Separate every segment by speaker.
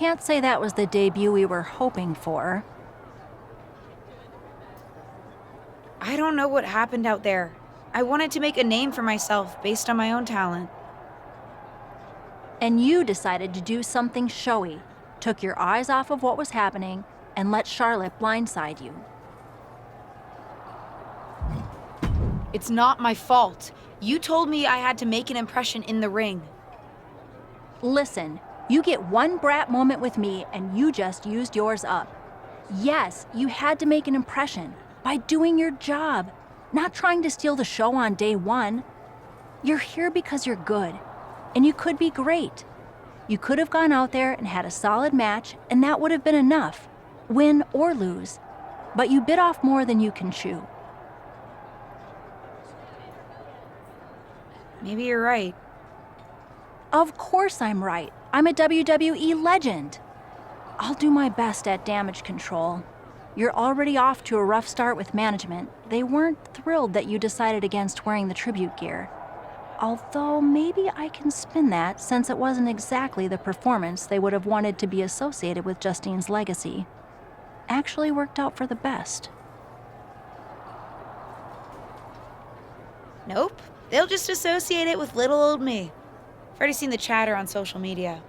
Speaker 1: Can't say that was the debut we were hoping for.
Speaker 2: I don't know what happened out there. I wanted to make a name for myself based on my own talent.
Speaker 1: And you decided to do something showy, took your eyes off of what was happening, and let Charlotte blindside you.
Speaker 2: It's not my fault. You told me I had to make an impression in the ring.
Speaker 1: Listen, you get one brat moment with me and you just used yours up. Yes, you had to make an impression by doing your job, not trying to steal the show on day one. You're here because you're good, and you could be great. You could have gone out there and had a solid match, and that would have been enough, win or lose. But you bit off more than you can chew.
Speaker 2: Maybe you're right.
Speaker 1: Of course I'm right. I'm a WWE legend. I'll do my best at damage control. You're already off to a rough start with management. They weren't thrilled that you decided against wearing the tribute gear. Although maybe I can spin that, since it wasn't exactly the performance they would have wanted to be associated with Justine's legacy. Actually worked out for the best.
Speaker 2: Nope. They'll just associate it with little old me. I've already seen the chatter on social media.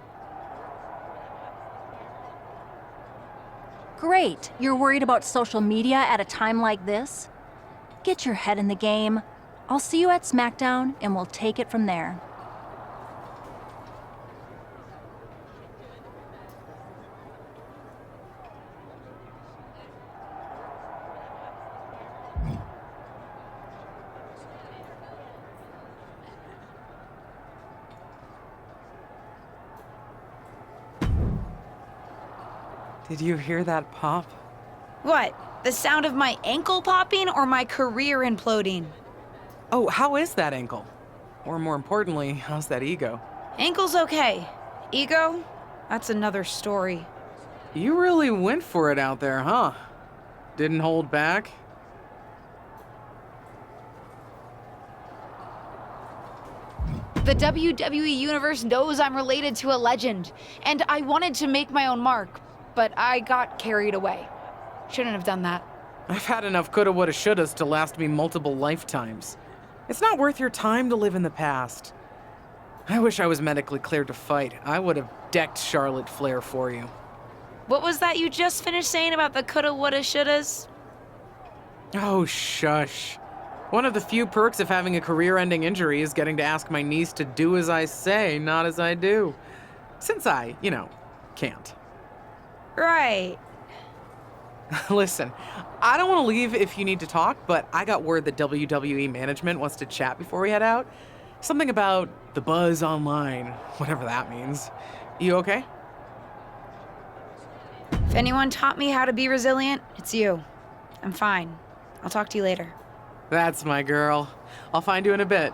Speaker 1: Great, you're worried about social media at a time like this? Get your head in the game. I'll see you at SmackDown, and we'll take it from there.
Speaker 3: Did you hear that pop?
Speaker 2: What? The sound of my ankle popping or my career imploding?
Speaker 3: Oh, how is that ankle? Or more importantly, how's that ego?
Speaker 2: Ankle's okay. Ego? That's another story.
Speaker 3: You really went for it out there, huh? Didn't hold back?
Speaker 2: The WWE Universe knows I'm related to a legend, and I wanted to make my own mark, but I got carried away. Shouldn't have done that.
Speaker 3: I've had enough coulda, woulda, shouldas to last me multiple lifetimes. It's not worth your time to live in the past. I wish I was medically cleared to fight. I would have decked Charlotte Flair for you.
Speaker 2: What was that you just finished saying about the coulda, woulda, shouldas?
Speaker 3: Oh, shush. One of the few perks of having a career-ending injury is getting to ask my niece to do as I say, not as I do. Since I, can't.
Speaker 2: Right.
Speaker 3: Listen, I don't want to leave if you need to talk, but I got word that WWE management wants to chat before we head out. Something about the buzz online, whatever that means. You okay?
Speaker 2: If anyone taught me how to be resilient, it's you. I'm fine. I'll talk to you later.
Speaker 3: That's my girl. I'll find you in a bit.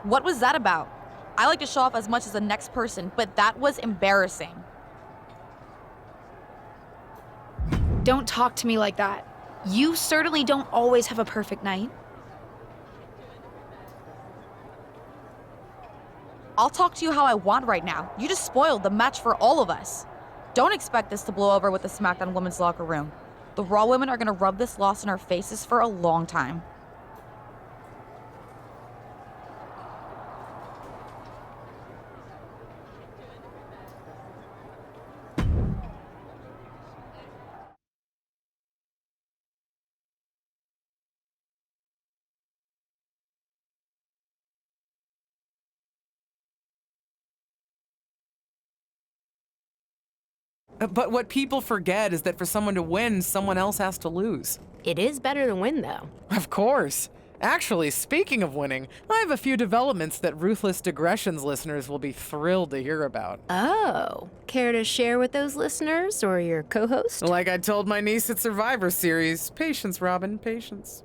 Speaker 4: What was that about? I like to show off as much as the next person, but that was embarrassing.
Speaker 2: Don't talk to me like that. You certainly don't always have a perfect night.
Speaker 4: I'll talk to you how I want right now. You just spoiled the match for all of us. Don't expect this to blow over with the SmackDown women's locker room. The Raw women are gonna rub this loss in our faces for a long time.
Speaker 3: But what people forget is that for someone to win, someone else has to lose.
Speaker 5: It is better to win, though.
Speaker 3: Of course. Actually, speaking of winning, I have a few developments that Ruthless Digressions listeners will be thrilled to hear about.
Speaker 5: Oh, care to share with those listeners or your co-host?
Speaker 3: Like I told my niece at Survivor Series, patience, Robin, patience.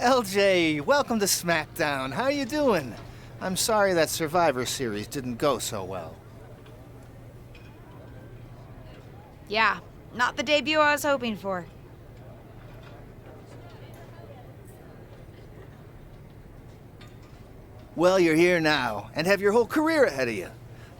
Speaker 6: LJ, welcome to SmackDown. How you doing? I'm sorry that Survivor Series didn't go so well.
Speaker 2: Yeah, not the debut I was hoping for.
Speaker 6: Well, you're here now, and have your whole career ahead of you.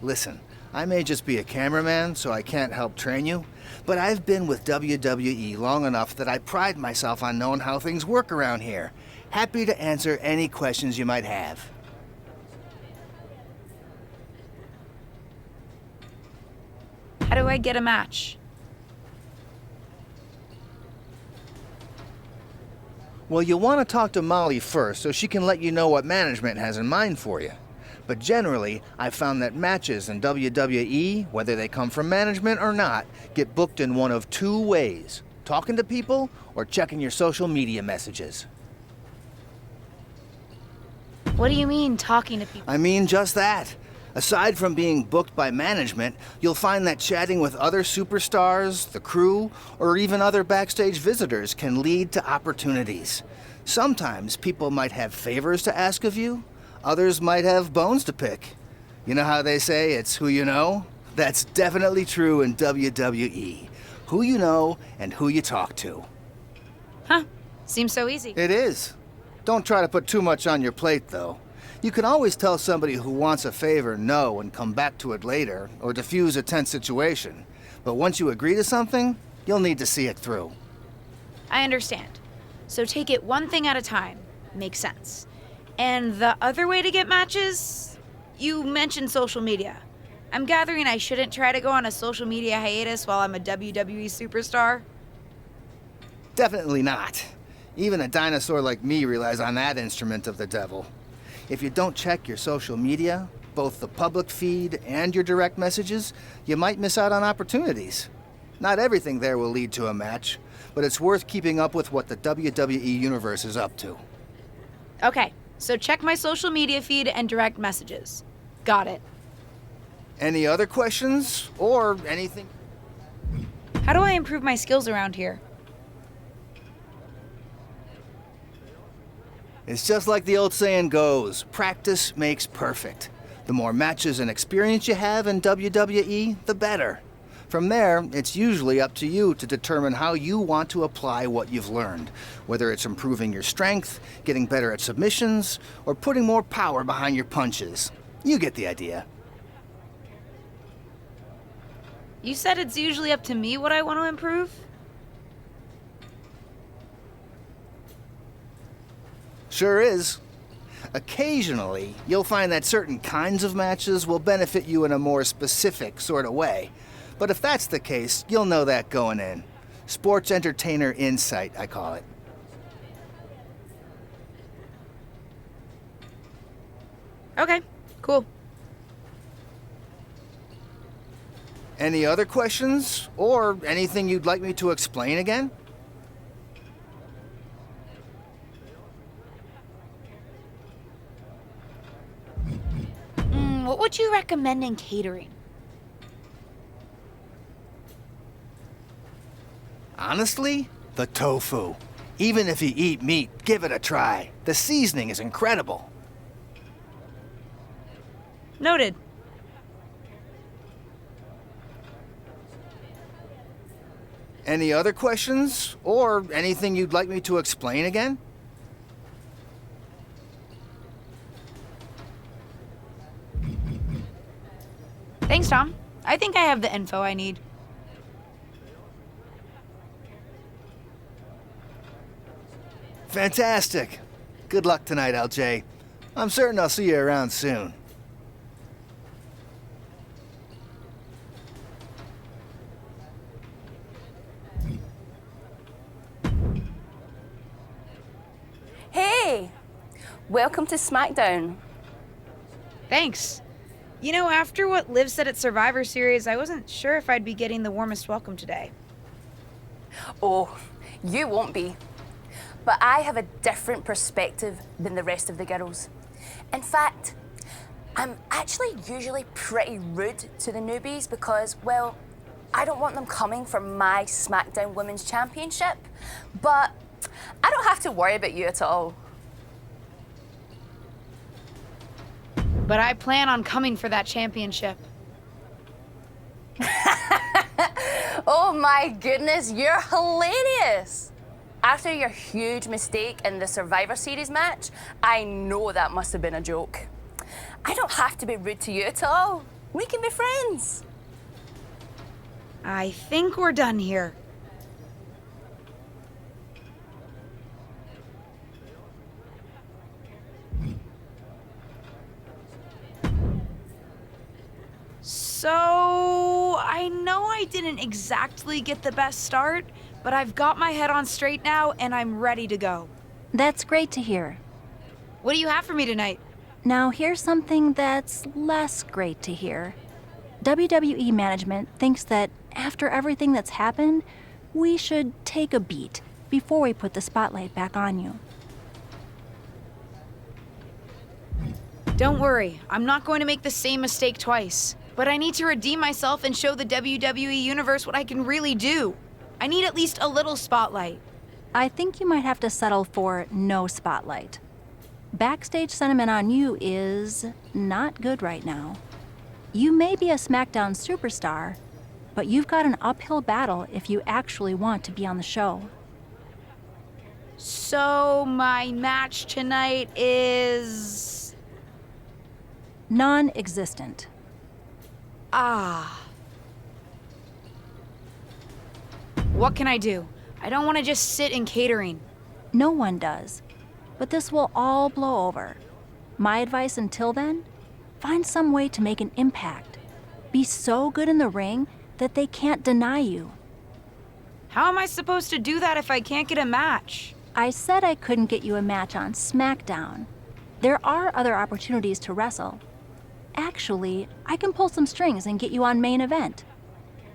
Speaker 6: Listen, I may just be a cameraman, so I can't help train you, but I've been with WWE long enough that I pride myself on knowing how things work around here. Happy to answer any questions you might have.
Speaker 2: How do I get a match?
Speaker 6: Well, you'll want to talk to Molly first so she can let you know what management has in mind for you. But generally, I've found that matches in WWE, whether they come from management or not, get booked in one of two ways: talking to people or checking your social media messages.
Speaker 2: What do you mean, talking to people?
Speaker 6: I mean just that. Aside from being booked by management, you'll find that chatting with other superstars, the crew, or even other backstage visitors can lead to opportunities. Sometimes people might have favors to ask of you, others might have bones to pick. You know how they say it's who you know? That's definitely true in WWE. Who you know and who you talk to.
Speaker 2: Huh, seems so easy.
Speaker 6: It is. Don't try to put too much on your plate, though. You can always tell somebody who wants a favor no and come back to it later, or diffuse a tense situation. But once you agree to something, you'll need to see it through.
Speaker 2: I understand. So take it one thing at a time. Makes sense. And the other way to get matches? You mentioned social media. I'm gathering I shouldn't try to go on a social media hiatus while I'm a WWE superstar?
Speaker 6: Definitely not. Even a dinosaur like me relies on that instrument of the devil. If you don't check your social media, both the public feed and your direct messages, you might miss out on opportunities. Not everything there will lead to a match, but it's worth keeping up with what the WWE Universe is up to.
Speaker 2: Okay, so check my social media feed and direct messages. Got it.
Speaker 6: Any other questions, or anything?
Speaker 2: How do I improve my skills around here?
Speaker 6: It's just like the old saying goes, practice makes perfect. The more matches and experience you have in WWE, the better. From there, it's usually up to you to determine how you want to apply what you've learned, whether it's improving your strength, getting better at submissions, or putting more power behind your punches. You get the idea.
Speaker 2: You said it's usually up to me what I want to improve?
Speaker 6: Sure is. Occasionally, you'll find that certain kinds of matches will benefit you in a more specific sort of way. But if that's the case, you'll know that going in. Sports entertainer insight, I call it.
Speaker 2: Okay, cool.
Speaker 6: Any other questions? Or anything you'd like me to explain again?
Speaker 2: What would you recommend in catering?
Speaker 6: Honestly, the tofu. Even if you eat meat, give it a try. The seasoning is incredible.
Speaker 2: Noted.
Speaker 6: Any other questions? Or anything you'd like me to explain again?
Speaker 2: Thanks, Tom. I think I have the info I need.
Speaker 6: Fantastic. Good luck tonight, LJ. I'm certain I'll see you around soon.
Speaker 7: Hey! Welcome to SmackDown.
Speaker 2: Thanks. You know, after what Liv said at Survivor Series, I wasn't sure if I'd be getting the warmest welcome today.
Speaker 7: Oh, you won't be. But I have a different perspective than the rest of the girls. In fact, I'm actually usually pretty rude to the newbies because, well, I don't want them coming for my SmackDown Women's Championship. But I don't have to worry about you at all.
Speaker 2: But I plan on coming for that championship.
Speaker 7: Oh my goodness, you're hilarious! After your huge mistake in the Survivor Series match, I know that must have been a joke. I don't have to be rude to you at all. We can be friends.
Speaker 2: I think we're done here. So, I know I didn't exactly get the best start, but I've got my head on straight now and I'm ready to go.
Speaker 1: That's great to hear.
Speaker 2: What do you have for me tonight?
Speaker 1: Now, here's something that's less great to hear. WWE management thinks that after everything that's happened, we should take a beat before we put the spotlight back on you.
Speaker 2: Don't worry, I'm not going to make the same mistake twice. But I need to redeem myself and show the WWE Universe what I can really do. I need at least a little spotlight.
Speaker 1: I think you might have to settle for no spotlight. Backstage sentiment on you is not good right now. You may be a SmackDown superstar, but you've got an uphill battle if you actually want to be on the show.
Speaker 2: So, my match tonight is...
Speaker 1: Non-existent.
Speaker 2: What can I do? I don't want to just sit in catering.
Speaker 1: No one does. But this will all blow over. My advice until then? Find some way to make an impact. Be so good in the ring that they can't deny you.
Speaker 2: How am I supposed to do that if I can't get a match?
Speaker 1: I said I couldn't get you a match on SmackDown. There are other opportunities to wrestle. Actually, I can pull some strings and get you on main event.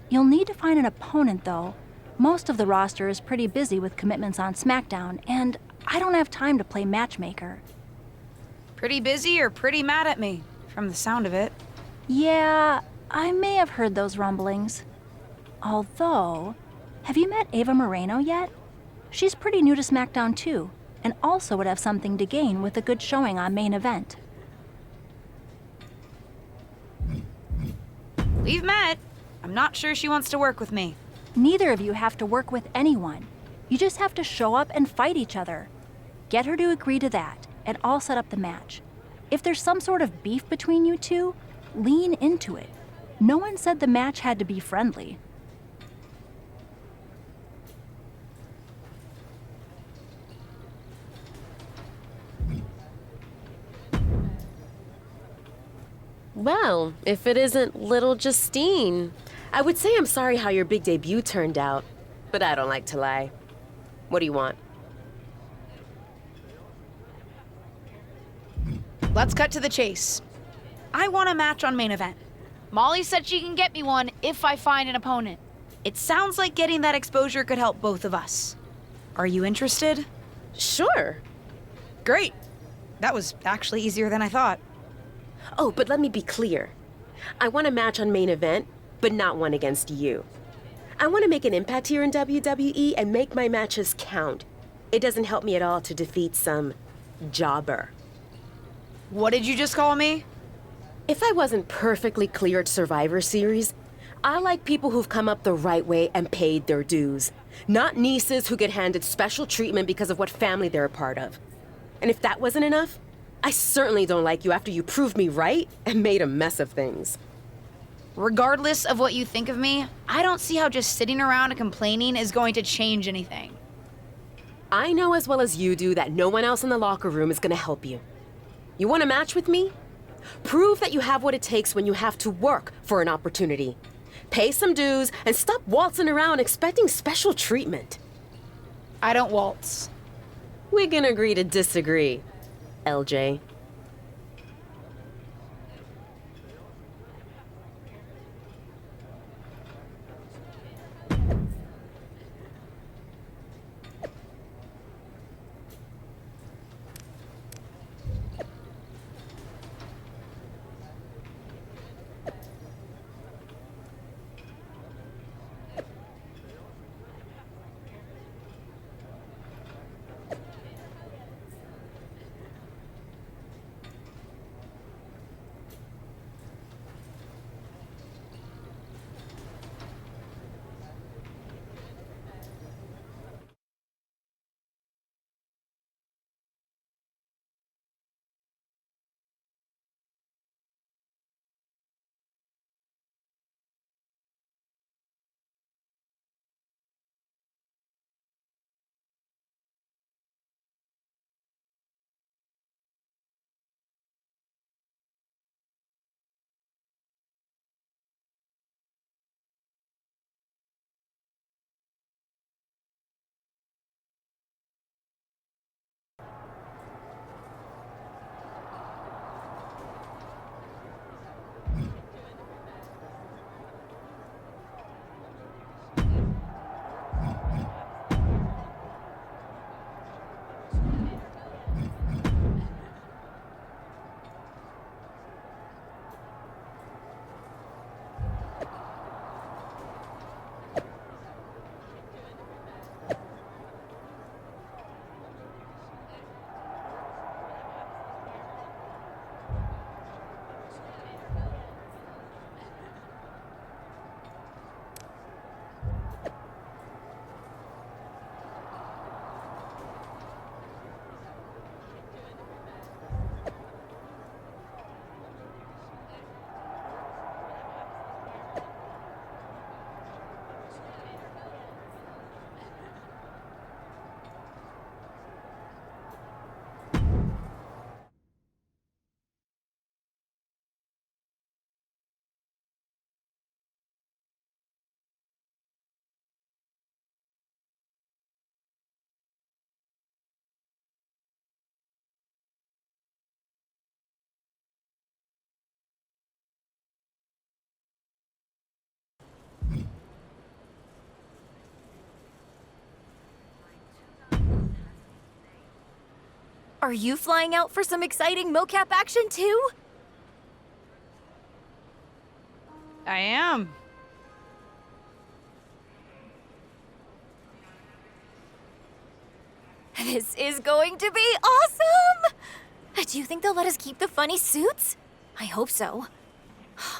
Speaker 1: You'll need to find an opponent, though. Most of the roster is pretty busy with commitments on SmackDown, and I don't have time to play matchmaker.
Speaker 2: Pretty busy or pretty mad at me, from the sound of it.
Speaker 1: Yeah, I may have heard those rumblings. Although, have you met Ava Moreno yet? She's pretty new to SmackDown too, and also would have something to gain with a good showing on main event.
Speaker 2: We've met. I'm not sure she wants to work with me.
Speaker 1: Neither of you have to work with anyone. You just have to show up and fight each other. Get her to agree to that, and I'll set up the match. If there's some sort of beef between you two, lean into it. No one said the match had to be friendly.
Speaker 8: Well, if it isn't little Justine, I would say I'm sorry how your big debut turned out, but I don't like to lie. What do you want?
Speaker 2: Let's cut to the chase. I want a match on main event. Molly said she can get me one if I find an opponent. It sounds like getting that exposure could help both of us. Are you interested?
Speaker 8: Sure.
Speaker 2: Great. That was actually easier than I thought.
Speaker 8: Oh, but let me be clear. I want a match on main event, but not one against you. I want to make an impact here in WWE and make my matches count. It doesn't help me at all to defeat some jobber.
Speaker 2: What did you just call me?
Speaker 8: If I wasn't perfectly clear at Survivor Series, I like people who've come up the right way and paid their dues. Not nieces who get handed special treatment because of what family they're a part of. And if that wasn't enough, I certainly don't like you after you proved me right and made a mess of things.
Speaker 2: Regardless of what you think of me, I don't see how just sitting around and complaining is going to change anything.
Speaker 8: I know as well as you do that no one else in the locker room is going to help you. You want a match with me? Prove that you have what it takes when you have to work for an opportunity. Pay some dues and stop waltzing around expecting special treatment.
Speaker 2: I don't waltz.
Speaker 8: We can agree to disagree, LJ.
Speaker 9: Are you flying out for some exciting mocap action too?
Speaker 2: I am.
Speaker 9: This is going to be awesome! Do you think they'll let us keep the funny suits? I hope so.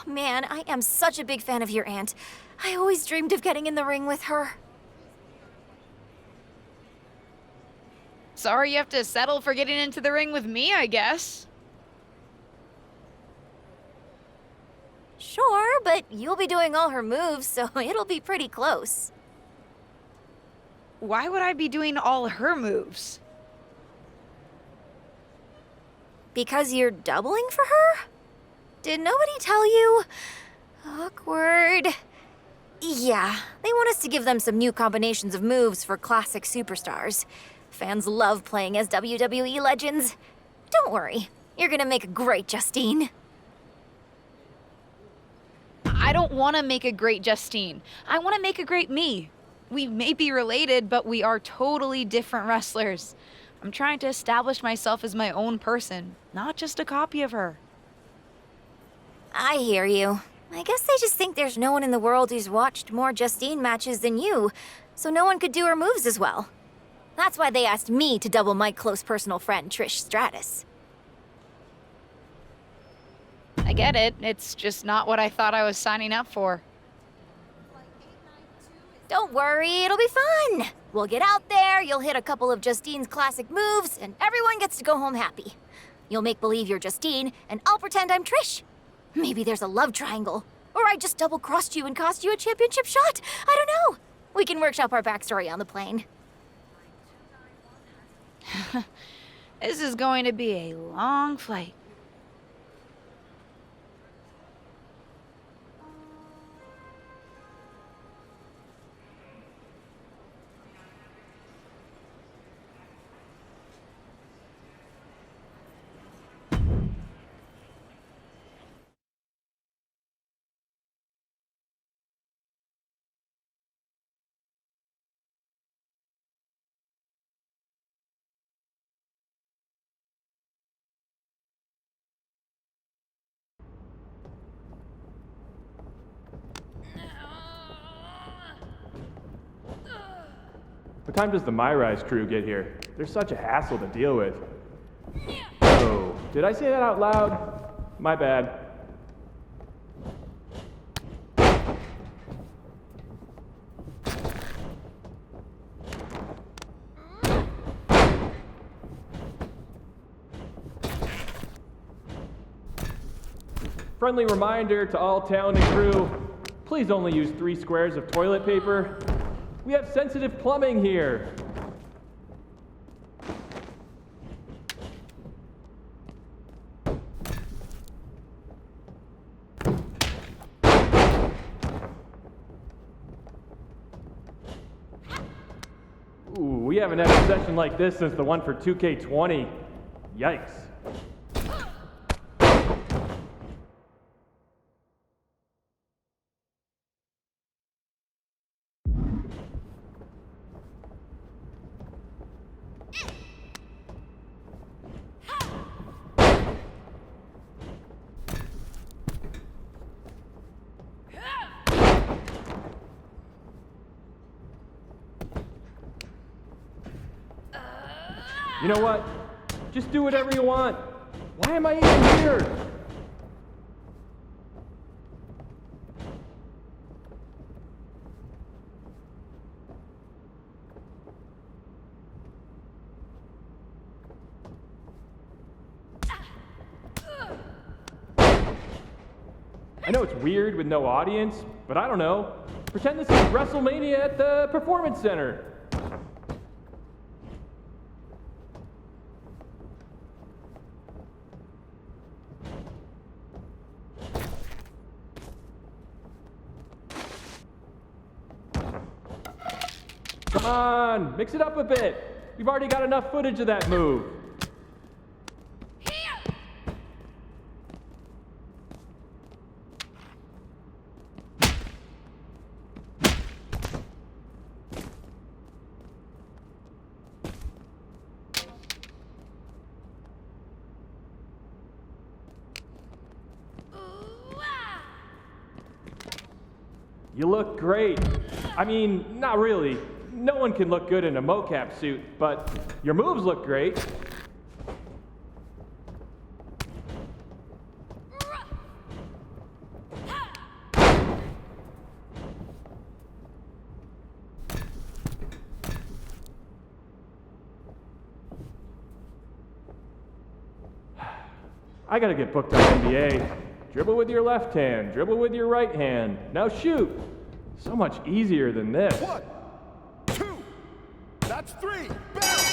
Speaker 9: Man, I am such a big fan of your aunt. I always dreamed of getting in the ring with her.
Speaker 2: Sorry you have to settle for getting into the ring with me, I guess.
Speaker 9: Sure, but you'll be doing all her moves, so it'll be pretty close.
Speaker 2: Why would I be doing all her moves?
Speaker 9: Because you're doubling for her? Did nobody tell you? Awkward. Yeah, they want us to give them some new combinations of moves for classic superstars. Fans love playing as WWE legends. Don't worry, you're gonna make a great Justine.
Speaker 2: I don't want to make a great Justine. I want to make a great me. We may be related, but we are totally different wrestlers. I'm trying to establish myself as my own person, not just a copy of her.
Speaker 9: I hear you. I guess they just think there's no one in the world who's watched more Justine matches than you, so no one could do her moves as well. That's why they asked me to double my close personal friend, Trish Stratus.
Speaker 2: I get it. It's just not what I thought I was signing up for.
Speaker 9: Don't worry, it'll be fun. We'll get out there, you'll hit a couple of Justine's classic moves, and everyone gets to go home happy. You'll make believe you're Justine, and I'll pretend I'm Trish. Maybe there's a love triangle. Or I just double-crossed you and cost you a championship shot. I don't know. We can workshop our backstory on the plane.
Speaker 2: This is going to be a long flight.
Speaker 10: What time does the myrise crew get here? They're such a hassle to deal with. Oh, did I say that out loud? My bad. Friendly reminder to all talent and crew, please only use 3 squares of toilet paper. We have sensitive plumbing here. Ooh, we haven't had a session like this since the one for 2K20. Yikes. You know what? Just do whatever you want. Why am I even here? I know it's weird with no audience, but I don't know. Pretend this is WrestleMania at the Performance Center. Come on, mix it up a bit. We've already got enough footage of that move. You look great. I mean, not really. No one can look good in a mocap suit, but your moves look great. I gotta get booked on NBA. Dribble with your left hand, dribble with your right hand. Now shoot. So much easier than this.
Speaker 11: 1, 2, that's 3. Bang!